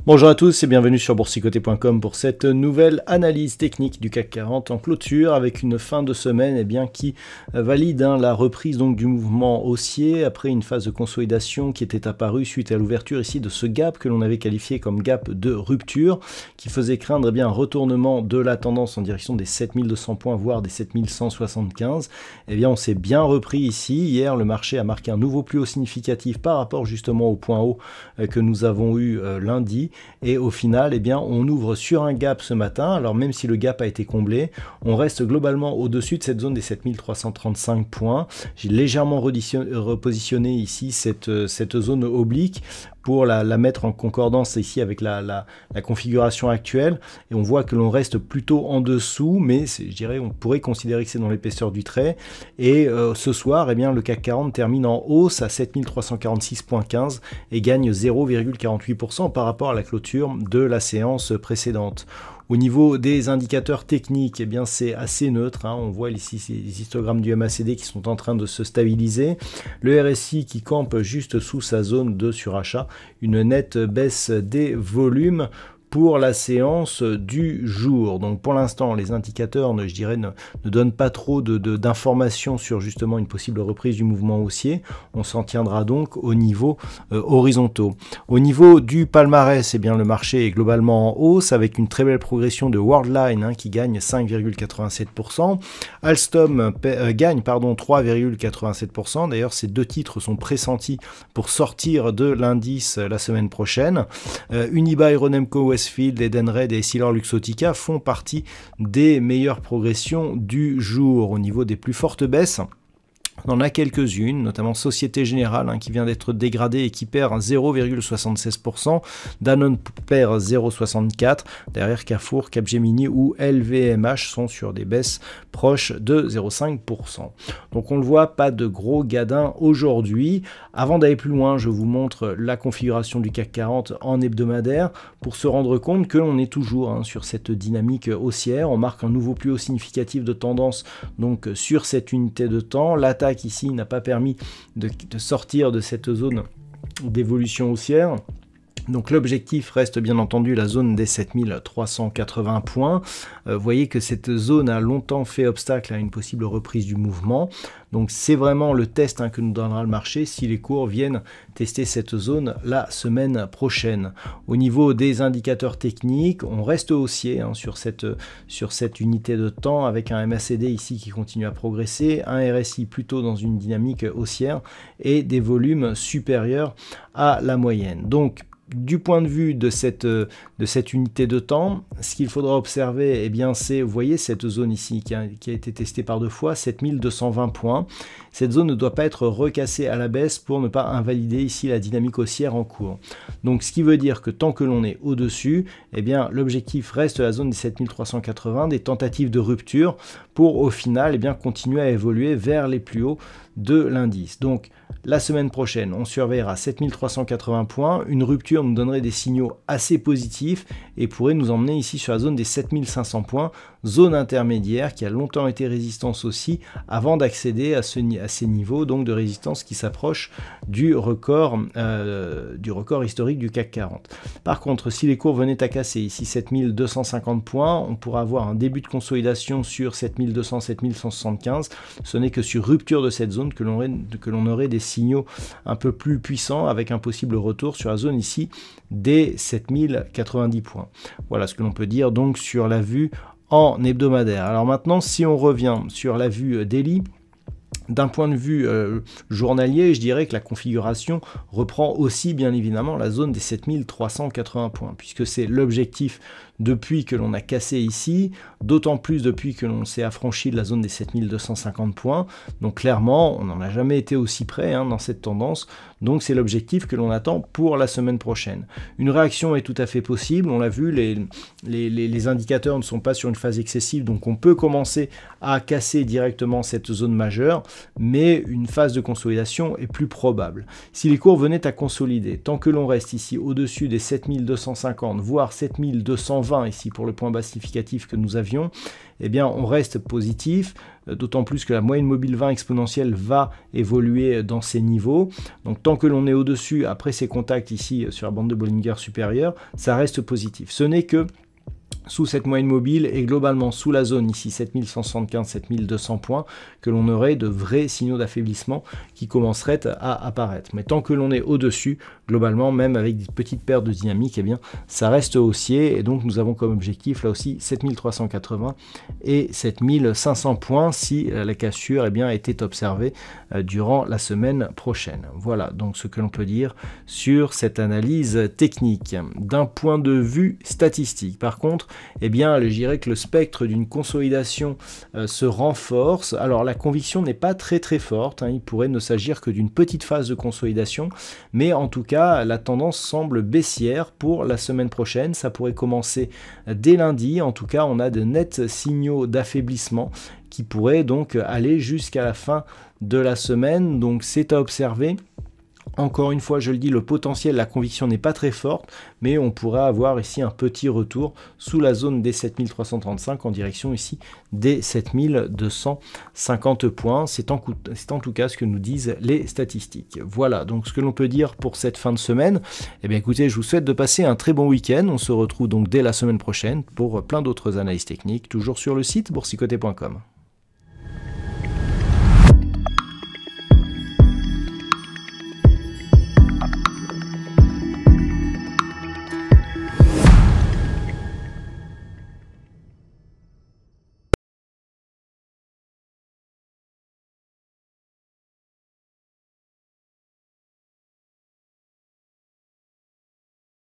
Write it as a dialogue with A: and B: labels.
A: Bonjour à tous et bienvenue sur boursicoté.com pour cette nouvelle analyse technique du CAC 40 en clôture avec une fin de semaine qui valide la reprise donc du mouvement haussier après une phase de consolidation qui était apparue suite à l'ouverture ici de ce gap que l'on avait qualifié comme gap de rupture qui faisait craindre un retournement de la tendance en direction des 7200 points voire des 7175. On s'est bien repris ici. Hier le marché a marqué un nouveau plus haut significatif par rapport justement au point haut que nous avons eu lundi. Et au final, on ouvre sur un gap ce matin. Alors même si le gap a été comblé, on reste globalement au-dessus de cette zone des 7335 points. J'ai légèrement repositionné ici cette zone oblique pour la mettre en concordance ici avec la configuration actuelle. Et on voit que l'on reste plutôt en dessous, mais je dirais on pourrait considérer que c'est dans l'épaisseur du trait. Et ce soir, le CAC 40 termine en hausse à 7346,15 et gagne 0,48% par rapport à la clôture de la séance précédente. Au niveau des indicateurs techniques, c'est assez neutre. On voit ici les histogrammes du MACD qui sont en train de se stabiliser. Le RSI qui campe juste sous sa zone de surachat. Une nette baisse des volumes pour la séance du jour. Donc pour l'instant, les indicateurs, ne donnent pas trop d'informations sur justement une possible reprise du mouvement haussier. On s'en tiendra donc au niveau horizontaux. Au niveau du palmarès, le marché est globalement en hausse avec une très belle progression de Worldline qui gagne 5,87%. Alstom gagne 3,87%. D'ailleurs, ces deux titres sont pressentis pour sortir de l'indice la semaine prochaine. Unibail, Rodamco, Westfield, Edenred et EssilorLuxottica font partie des meilleures progressions du jour. Au niveau des plus fortes baisses, on en a quelques-unes, notamment Société Générale qui vient d'être dégradée et qui perd 0,76%. Danone perd 0,64%. Derrière Carrefour, Capgemini ou LVMH sont sur des baisses proches de 0,5%. Donc on le voit, pas de gros gadins aujourd'hui. Avant d'aller plus loin, je vous montre la configuration du CAC 40 en hebdomadaire pour se rendre compte que l'on est toujours sur cette dynamique haussière. On marque un nouveau plus haut significatif de tendance donc sur cette unité de temps. L'attaque ici n'a pas permis de sortir de cette zone d'évolution haussière. Donc l'objectif reste bien entendu la zone des 7380 points. Vous voyez que cette zone a longtemps fait obstacle à une possible reprise du mouvement. Donc c'est vraiment le test que nous donnera le marché si les cours viennent tester cette zone la semaine prochaine. Au niveau des indicateurs techniques, on reste haussier sur cette unité de temps avec un MACD ici qui continue à progresser, un RSI plutôt dans une dynamique haussière et des volumes supérieurs à la moyenne. Donc du point de vue de cette unité de temps, ce qu'il faudra observer, c'est, vous voyez cette zone ici qui a été testée par deux fois, 7220 points. Cette zone ne doit pas être recassée à la baisse pour ne pas invalider ici la dynamique haussière en cours. Donc ce qui veut dire que tant que l'on est au-dessus, l'objectif reste la zone des 7380, des tentatives de rupture pour au final continuer à évoluer vers les plus hauts de l'indice. Donc la semaine prochaine, on surveillera 7380 points. Une rupture nous donnerait des signaux assez positifs et pourrait nous emmener ici sur la zone des 7500 points, zone intermédiaire qui a longtemps été résistance aussi, avant d'accéder à ces niveaux donc de résistance qui s'approchent du record historique du CAC 40. Par contre, si les cours venaient à casser ici 7250 points, on pourra avoir un début de consolidation sur 7200, 7175. Ce n'est que sur rupture de cette zone que l'on aurait des signaux un peu plus puissants avec un possible retour sur la zone ici des 7090 points. Voilà ce que l'on peut dire donc sur la vue en hebdomadaire. Alors maintenant, si on revient sur la vue daily, d'un point de vue journalier, je dirais que la configuration reprend aussi bien évidemment la zone des 7380 points, puisque c'est l'objectif depuis que l'on a cassé ici, d'autant plus depuis que l'on s'est affranchi de la zone des 7250 points. Donc clairement, on n'en a jamais été aussi près dans cette tendance. Donc c'est l'objectif que l'on attend pour la semaine prochaine. Une réaction est tout à fait possible, on l'a vu, les indicateurs ne sont pas sur une phase excessive, donc on peut commencer à casser directement cette zone majeure, mais une phase de consolidation est plus probable. Si les cours venaient à consolider, tant que l'on reste ici au-dessus des 7250, voire 7220 ici pour le point bas significatif que nous avions, eh bien on reste positif, d'autant plus que la moyenne mobile 20 exponentielle va évoluer dans ces niveaux. Donc tant que l'on est au-dessus, après ces contacts ici sur la bande de Bollinger supérieure, ça reste positif. Ce n'est que sous cette moyenne mobile et globalement sous la zone ici 7175-7200 points que l'on aurait de vrais signaux d'affaiblissement qui commenceraient à apparaître. Mais tant que l'on est au-dessus, globalement, même avec des petites pertes de dynamique, eh bien, ça reste haussier et donc nous avons comme objectif là aussi 7380 et 7500 points si la cassure eh bien, était observée durant la semaine prochaine. Voilà donc ce que l'on peut dire sur cette analyse technique. D'un point de vue statistique, par contre, eh bien, je dirais que le spectre d'une consolidation se renforce. Alors, la conviction n'est pas très forte, hein. Il pourrait ne s'agir que d'une petite phase de consolidation, mais en tout cas, la tendance semble baissière pour la semaine prochaine. Ça pourrait commencer dès lundi. En tout cas, on a de nets signaux d'affaiblissement qui pourraient donc aller jusqu'à la fin de la semaine. Donc, c'est à observer. Encore une fois, je le dis, le potentiel, la conviction n'est pas très forte, mais on pourrait avoir ici un petit retour sous la zone des 7335 en direction ici des 7250 points. C'est en tout cas ce que nous disent les statistiques. Voilà, donc ce que l'on peut dire pour cette fin de semaine. Eh bien écoutez, je vous souhaite de passer un très bon week-end. On se retrouve donc dès la semaine prochaine pour plein d'autres analyses techniques, toujours sur le site boursicoté.com.